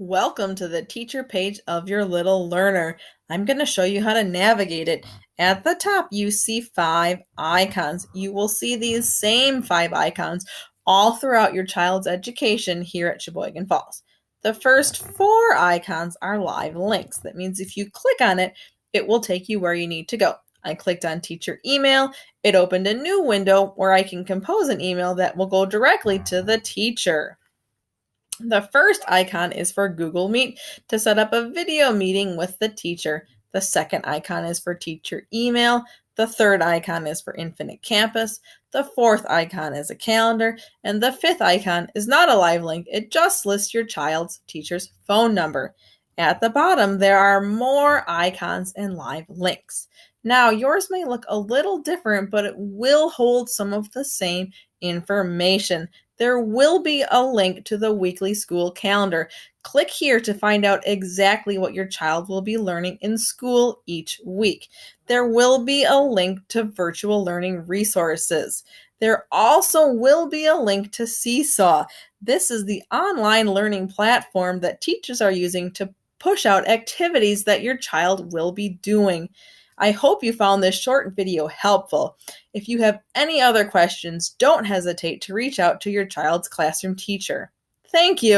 Welcome to the teacher page of your little learner. I'm going to show you how to navigate it. At the top, you see 5 icons. You will see these same 5 icons all throughout your child's education here at Sheboygan Falls. The first 4 icons are live links. That means if you click on it, it will take you where you need to go. I clicked on teacher email. It opened a new window where I can compose an email that will go directly to the teacher. The first icon is for Google Meet to set up a video meeting with the teacher. The second icon is for teacher email. The third icon is for Infinite Campus. The fourth icon is a calendar. And the fifth icon is not a live link. It just lists your child's teacher's phone number. At the bottom, there are more icons and live links. Now, yours may look a little different, but it will hold some of the same information. There will be a link to the weekly school calendar. Click here to find out exactly what your child will be learning in school each week. There will be a link to virtual learning resources. There also will be a link to Seesaw. This is the online learning platform that teachers are using to push out activities that your child will be doing. I hope you found this short video helpful. If you have any other questions, don't hesitate to reach out to your child's classroom teacher. Thank you.